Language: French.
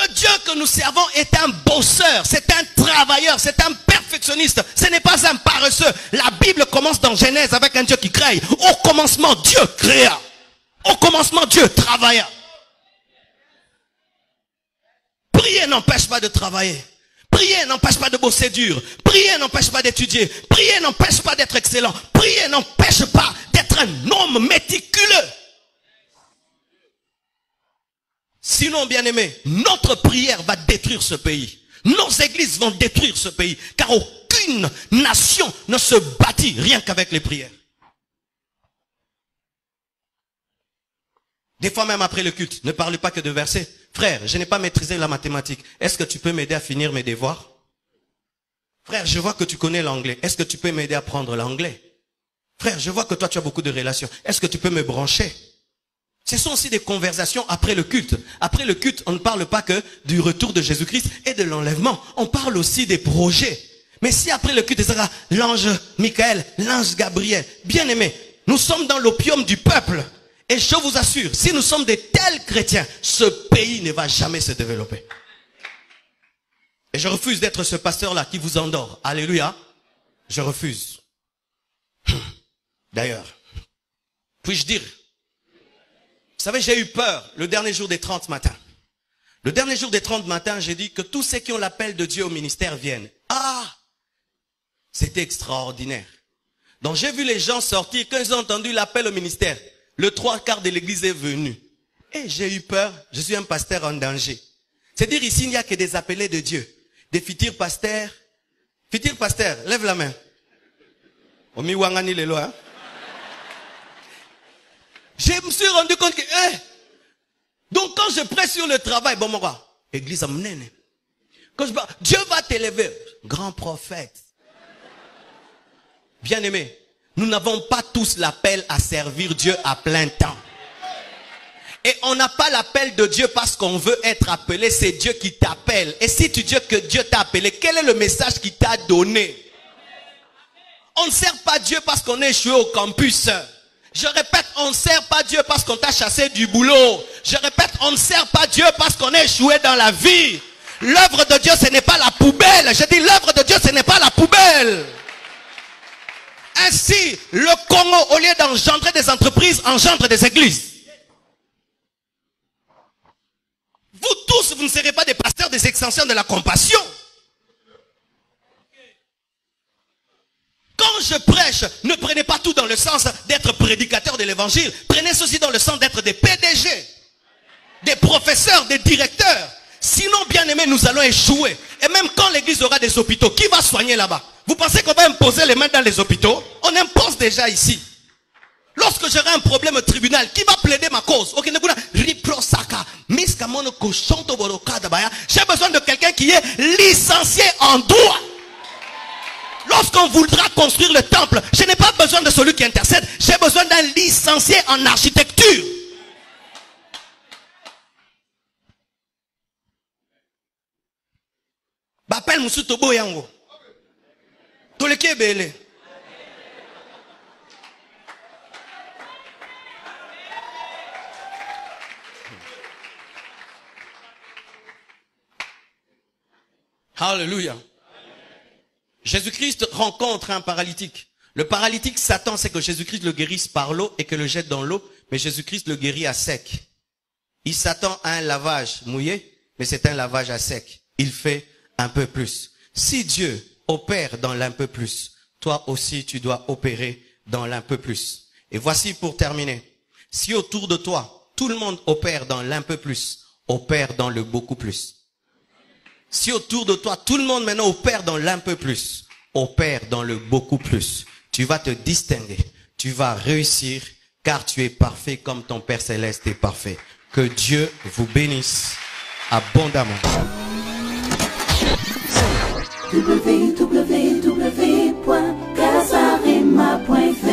Le Dieu que nous servons est un bosseur, c'est un travailleur, c'est un perfectionniste. Ce n'est pas un paresseux. La Bible commence dans Genèse avec un Dieu qui crée. Au commencement, Dieu créa. Au commencement, Dieu travailla. Prier n'empêche pas de travailler. Prier n'empêche pas de bosser dur. Prier n'empêche pas d'étudier. Prier n'empêche pas d'être excellent. Prier n'empêche pas d'être un homme méticuleux. Sinon, bien-aimé, notre prière va détruire ce pays. Nos églises vont détruire ce pays. Car aucune nation ne se bâtit rien qu'avec les prières. Des fois même après le culte, ne parle pas que de versets. Frère, je n'ai pas maîtrisé la mathématique. Est-ce que tu peux m'aider à finir mes devoirs? Frère, je vois que tu connais l'anglais. Est-ce que tu peux m'aider à apprendre l'anglais? Frère, je vois que toi tu as beaucoup de relations. Est-ce que tu peux me brancher? Ce sont aussi des conversations après le culte. Après le culte, on ne parle pas que du retour de Jésus-Christ et de l'enlèvement. On parle aussi des projets. Mais si après le culte, c'est l'ange Michael, l'ange Gabriel, bien aimé, nous sommes dans l'opium du peuple. Et je vous assure, si nous sommes des tels chrétiens, ce pays ne va jamais se développer. Et je refuse d'être ce pasteur-là qui vous endort. Alléluia. Je refuse. D'ailleurs, puis-je dire, vous savez, j'ai eu peur le dernier jour des 30 matins. Le dernier jour des 30 matins, j'ai dit que tous ceux qui ont l'appel de Dieu au ministère viennent. Ah! C'était extraordinaire. Donc j'ai vu les gens sortir, quand ils ont entendu l'appel au ministère, le 3/4 de l'église est venu. Et j'ai eu peur, je suis un pasteur en danger. C'est-à-dire ici, il n'y a que des appelés de Dieu. Des futurs pasteurs. Futurs pasteurs, lève la main. Omi wangani lelo, hein? Je me suis rendu compte que, donc quand je prêche sur le travail, bon, moi, église amnene. Quand je parle, Dieu va t'élever. Grand prophète. Bien aimé, nous n'avons pas tous l'appel à servir Dieu à plein temps. Et on n'a pas l'appel de Dieu parce qu'on veut être appelé, c'est Dieu qui t'appelle. Et si tu dis que Dieu t'a appelé, quel est le message qu'il t'a donné? On ne sert pas Dieu parce qu'on est échoué au campus. Je répète, on ne sert pas Dieu parce qu'on t'a chassé du boulot. Je répète, on ne sert pas Dieu parce qu'on est échoué dans la vie. L'œuvre de Dieu, ce n'est pas la poubelle. Je dis, l'œuvre de Dieu, ce n'est pas la poubelle. Ainsi, le Congo, au lieu d'engendrer des entreprises, engendre des églises. Vous tous, vous ne serez pas des pasteurs, des extensions de la compassion. Quand je prêche, ne prenez pas tout dans le sens d'être prédicateur de l'évangile. Prenez ceci dans le sens d'être des PDG, des professeurs, des directeurs. Sinon, bien aimé, nous allons échouer. Et même quand l'église aura des hôpitaux, qui va soigner là-bas? Vous pensez qu'on va imposer les mains dans les hôpitaux? On impose déjà ici. Lorsque j'aurai un problème au tribunal, qui va plaider ma cause? J'ai besoin de quelqu'un qui est licencié en droit. Lorsqu'on voudra construire le temple, je n'ai pas besoin de celui qui intercède. J'ai besoin d'un licencié en architecture. Bapel Musutobo Yango. Toleke Bele. Alléluia. Jésus-Christ rencontre un paralytique. Le paralytique s'attend, c'est que Jésus-Christ le guérisse par l'eau et que le jette dans l'eau, mais Jésus-Christ le guérit à sec. Il s'attend à un lavage mouillé, mais c'est un lavage à sec. Il fait un peu plus. Si Dieu opère dans l'un peu plus, toi aussi tu dois opérer dans l'un peu plus. Et voici pour terminer. Si autour de toi, tout le monde opère dans l'un peu plus, opère dans le beaucoup plus. Si autour de toi, tout le monde maintenant opère dans l'un peu plus, opère dans le beaucoup plus, tu vas te distinguer, tu vas réussir, car tu es parfait comme ton Père Céleste est parfait. Que Dieu vous bénisse abondamment. www.casarema.fr